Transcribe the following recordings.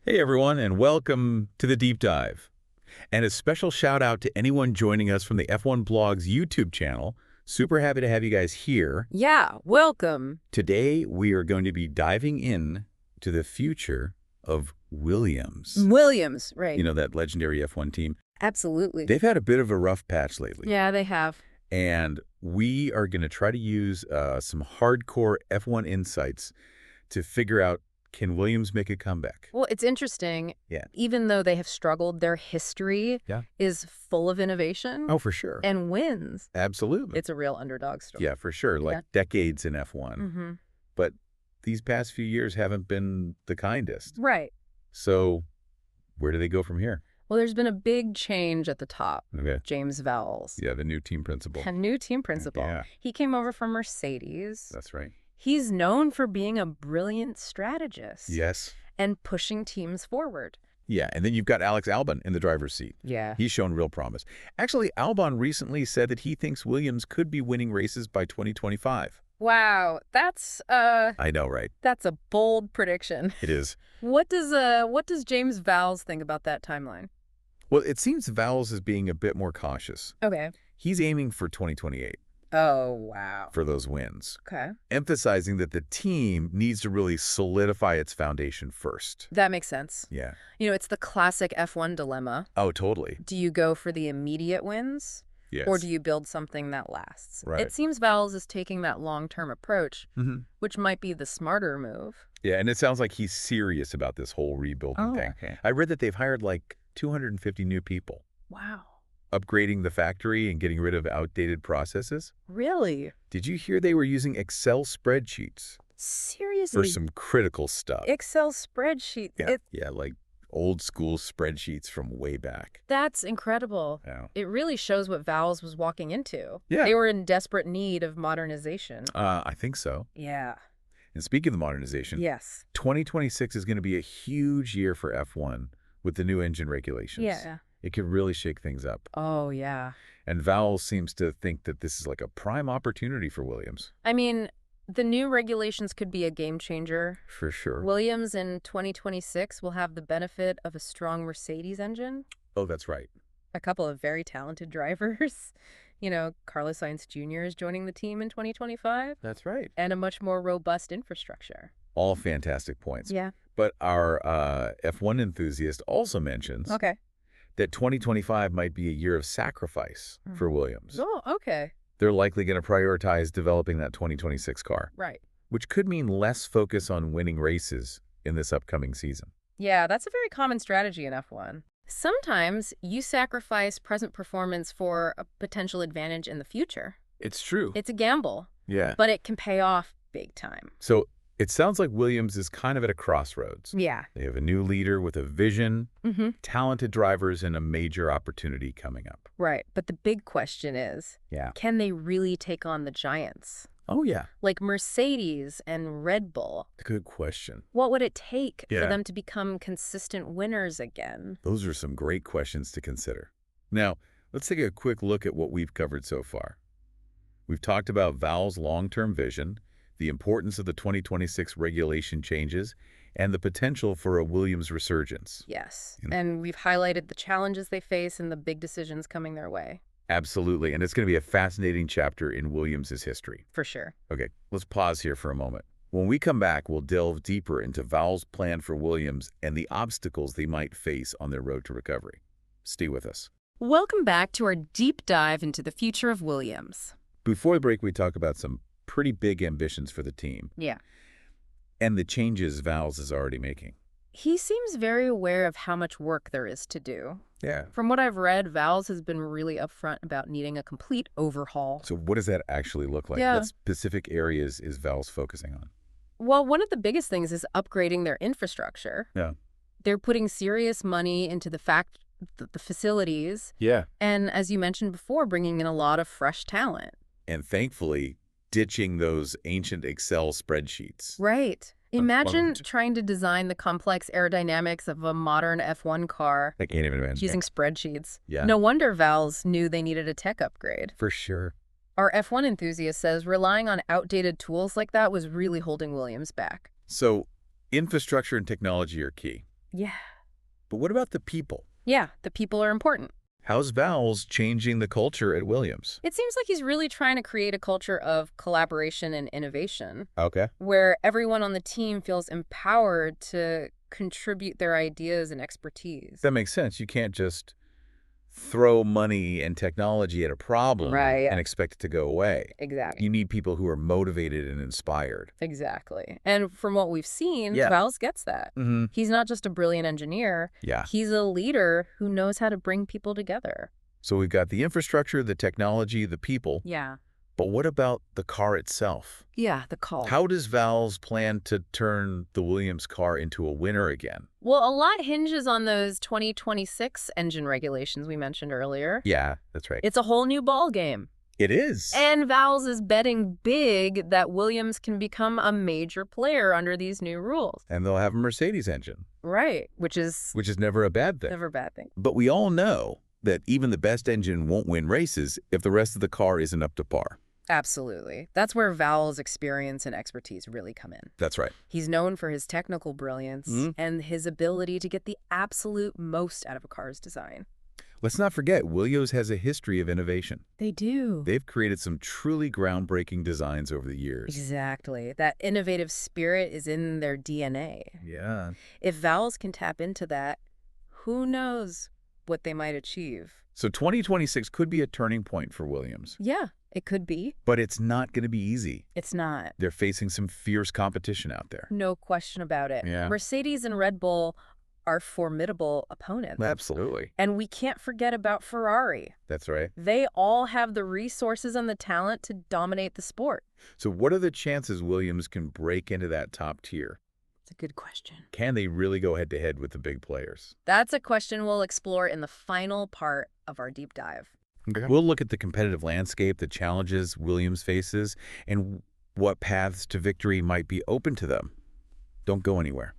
Hey everyone, and welcome to the Deep Dive. And a special shout out to anyone joining us from the F1 Blog's YouTube channel. Super happy to have you guys here. Yeah, welcome. Today we are going to be diving in to the future of Williams. Williams, right. You know, that legendary F1 team. Absolutely. They've had a bit of a rough patch lately. Yeah, they have. And we are going to try to use some hardcore F1 insights to figure out, can Williams make a comeback? Well, it's interesting. Yeah. Even though they have struggled, their history is full of innovation. Oh, for sure. And wins. Absolutely. It's a real underdog story. Yeah, for sure. Like decades in F1. Mm-hmm. But these past few years haven't been the kindest. Right. So where do they go from here? Well, there's been a big change at the top. Okay. James Vowles. Yeah, the new team principal. A new team principal. Yeah. He came over from Mercedes. That's right. He's known for being a brilliant strategist. Yes. And pushing teams forward. Yeah, and then you've got Alex Albon in the driver's seat. Yeah. He's shown real promise. Actually, Albon recently said that he thinks Williams could be winning races by 2025. Wow, that's I know, right? That's a bold prediction. It is. What does James Vowles think about that timeline? Well, it seems Vowles is being a bit more cautious. Okay. He's aiming for 2028. Oh, wow. For those wins. Okay. Emphasizing that the team needs to really solidify its foundation first. That makes sense. Yeah. You know, it's the classic F1 dilemma. Oh, totally. Do you go for the immediate wins? Yes. Or do you build something that lasts? Right. It seems Vowles is taking that long-term approach, which might be the smarter move. Yeah, and it sounds like he's serious about this whole rebuilding thing. Okay. I read that they've hired like 250 new people. Wow. Upgrading the factory and getting rid of outdated processes. Really? Did you hear they were using Excel spreadsheets? Seriously? For some critical stuff. Excel spreadsheet. Yeah, yeah, like old school spreadsheets from way back. That's incredible. Yeah. It really shows what Vowles was walking into. Yeah. They were in desperate need of modernization. I think so. Yeah. And speaking of modernization, Yes. 2026 is going to be a huge year for F1 with the new engine regulations. Yeah. It could really shake things up. Oh, yeah. And Vowles seems to think that this is like a prime opportunity for Williams. I mean, the new regulations could be a game changer. For sure. Williams in 2026 will have the benefit of a strong Mercedes engine. Oh, that's right. A couple of very talented drivers. You know, Carlos Sainz Jr. is joining the team in 2025. That's right. And a much more robust infrastructure. All fantastic points. Yeah. But our F1 enthusiast also mentions that 2025 might be a year of sacrifice for Williams. Oh, okay. They're likely going to prioritize developing that 2026 car. Right. Which could mean less focus on winning races in this upcoming season. Yeah, that's a very common strategy in F1. Sometimes you sacrifice present performance for a potential advantage in the future. It's true. It's a gamble. Yeah. But it can pay off big time. So it sounds like Williams is kind of at a crossroads. Yeah. They have a new leader with a vision, talented drivers, and a major opportunity coming up. Right. But the big question is, can they really take on the giants? Oh, yeah. Like Mercedes and Red Bull. Good question. What would it take for Yeah. them to become consistent winners again? Those are some great questions to consider. Now, let's take a quick look at what we've covered so far. We've talked about Vowles' long-term vision, the importance of the 2026 regulation changes, and the potential for a Williams resurgence. Yes. And we've highlighted the challenges they face and the big decisions coming their way. Absolutely. And it's going to be a fascinating chapter in Williams' history. For sure. Okay, let's pause here for a moment. When we come back, we'll delve deeper into Vowles' plan for Williams and the obstacles they might face on their road to recovery. Stay with us. Welcome back to our deep dive into the future of Williams. Before the break, we talk about some pretty big ambitions for the team. Yeah. And the changes Vowles is already making. He seems very aware of how much work there is to do. Yeah. From what I've read, Vowles has been really upfront about needing a complete overhaul. So what does that actually look like? Yeah. What specific areas is Vowles focusing on? Well, one of the biggest things is upgrading their infrastructure. Yeah. They're putting serious money into the facilities. Yeah. And as you mentioned before, bringing in a lot of fresh talent. And thankfully, ditching those ancient Excel spreadsheets. Right. Imagine Unplugged. trying to design the complex aerodynamics of a modern F1 car I can't even imagine. using spreadsheets. Yeah. No wonder Vowles knew they needed a tech upgrade. For sure. Our F1 enthusiast says relying on outdated tools like that was really holding Williams back. So infrastructure and technology are key. Yeah. But what about the people? Yeah, the people are important. How's Val's changing the culture at Williams? It seems like he's really trying to create a culture of collaboration and innovation, Okay. where everyone on the team feels empowered to contribute their ideas and expertise. That makes sense. You can't just throw money and technology at a problem Right. and expect it to go away. Exactly. You need people who are motivated and inspired. Exactly. And from what we've seen, Yeah. Valls gets that. Mm-hmm. He's not just a brilliant engineer. Yeah. He's a leader who knows how to bring people together. So we've got the infrastructure, the technology, the people. Yeah. But what about the car itself? Yeah, the call. How does Val's plan to turn the Williams car into a winner again? Well, a lot hinges on those 2026 engine regulations we mentioned earlier. Yeah, that's right. It's a whole new ball game. It is. And Valls is betting big that Williams can become a major player under these new rules. And they'll have a Mercedes engine. Right, which is never a bad thing. never a bad thing. But we all know that even the best engine won't win races if the rest of the car isn't up to par. Absolutely. That's where Val's experience and expertise really come in. That's right. He's known for his technical brilliance and his ability to get the absolute most out of a car's design. Let's not forget, Williams has a history of innovation. They do. They've created some truly groundbreaking designs over the years. Exactly. That innovative spirit is in their DNA. Yeah. If Val's can tap into that, who knows what they might achieve. So 2026 could be a turning point for Williams. Yeah, it could be. But it's not going to be easy. It's not. They're facing some fierce competition out there. No question about it. Yeah. Mercedes and Red Bull are formidable opponents. Absolutely. And we can't forget about Ferrari. That's right. They all have the resources and the talent to dominate the sport. So what are the chances Williams can break into that top tier? It's a good question. Can they really go head-to-head with the big players? That's a question we'll explore in the final part of our deep dive. Okay. We'll look at the competitive landscape, the challenges Williams faces, and what paths to victory might be open to them. Don't go anywhere.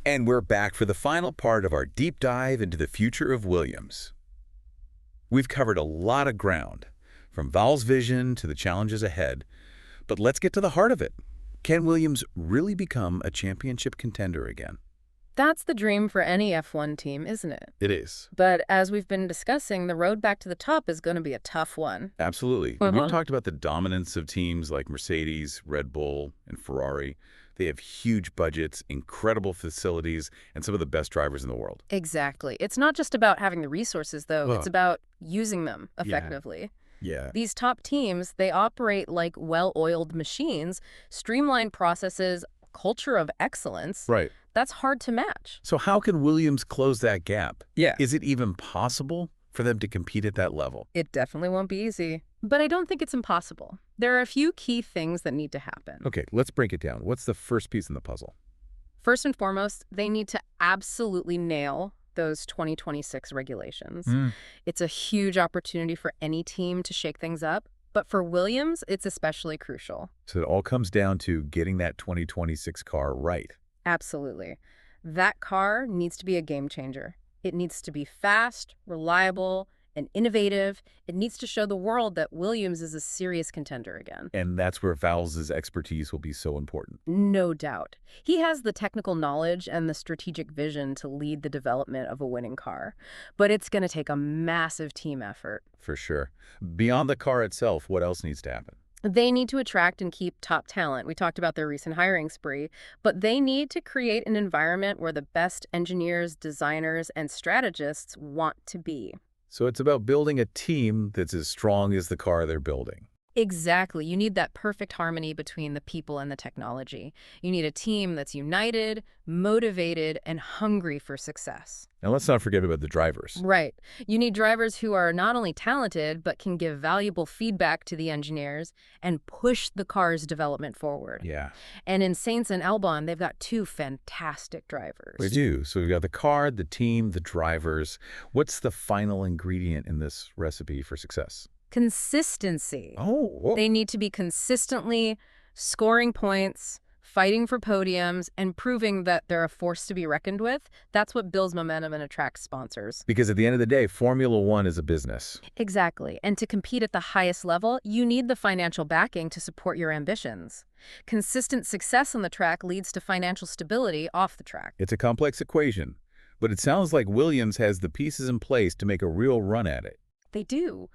And we're back for the final part of our deep dive into the future of Williams. We've covered a lot of ground, from Val's vision to the challenges ahead, but let's get to the heart of it. Can Williams really become a championship contender again? That's the dream for any F1 team, isn't it? It is. But as we've been discussing, the road back to the top is going to be a tough one. Absolutely. We've talked about the dominance of teams like Mercedes, Red Bull, and Ferrari. They have huge budgets, incredible facilities, and some of the best drivers in the world. Exactly. It's not just about having the resources, though. It's about using them effectively. Yeah. These top teams, they operate like well-oiled machines, streamlined processes, culture of excellence. Right. That's hard to match. So how can Williams close that gap? Yeah. Is it even possible for them to compete at that level? It definitely won't be easy. But I don't think it's impossible. There are a few key things that need to happen. Okay, let's break it down. What's the first piece in the puzzle? First and foremost, they need to absolutely nail those 2026 regulations. It's a huge opportunity for any team to shake things up. But for Williams, it's especially crucial. So it all comes down to getting that 2026 car right. Absolutely. That car needs to be a game changer. It needs to be fast, reliable, and innovative. It needs to show the world that Williams is a serious contender again. And that's where Val's expertise will be so important. No doubt. He has the technical knowledge and the strategic vision to lead the development of a winning car. But it's going to take a massive team effort. For sure. Beyond the car itself, what else needs to happen? They need to attract and keep top talent. We talked about their recent hiring spree, but they need to create an environment where the best engineers, designers, and strategists want to be. So it's about building a team that's as strong as the car they're building. Exactly. You need that perfect harmony between the people and the technology. You need a team that's united, motivated, and hungry for success. And let's not forget about the drivers. Right. You need drivers who are not only talented, but can give valuable feedback to the engineers and push the car's development forward. Yeah. And in Sainz and Albon, they've got two fantastic drivers. We do. So we've got the car, the team, the drivers. What's the final ingredient in this recipe for success? Consistency. Oh. They need to be consistently scoring points, fighting for podiums, and proving that they're a force to be reckoned with, that's what builds momentum and attracts sponsors. Because at the end of the day, Formula One is a business. Exactly. And to compete at the highest level, you need the financial backing to support your ambitions. Consistent success on the track leads to financial stability off the track. It's a complex equation, but it sounds like Williams has the pieces in place to make a real run at it. They do,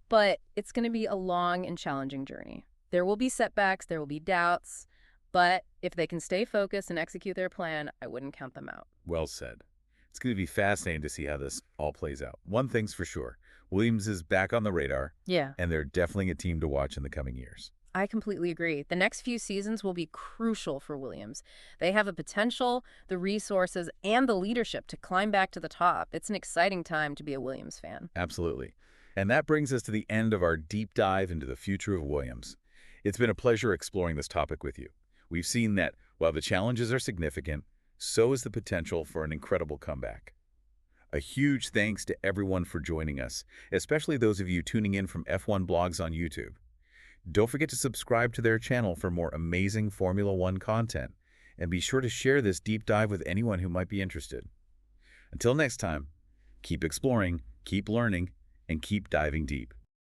but it's going to be a long and challenging journey. There will be setbacks, there will be doubts, but if they can stay focused and execute their plan, I wouldn't count them out. Well said. It's going to be fascinating to see how this all plays out. One thing's for sure, Williams is back on the radar, Yeah, and they're definitely a team to watch in the coming years. I completely agree. The next few seasons will be crucial for Williams. They have the potential, the resources, and the leadership to climb back to the top. It's an exciting time to be a Williams fan. Absolutely. And that brings us to the end of our deep dive into the future of Williams. It's been a pleasure exploring this topic with you. We've seen that while the challenges are significant, so is the potential for an incredible comeback. A huge thanks to everyone for joining us, especially those of you tuning in from F1 Blogs on YouTube. Don't forget to subscribe to their channel for more amazing Formula One content, and be sure to share this deep dive with anyone who might be interested. Until next time, keep exploring, keep learning, and keep diving deep.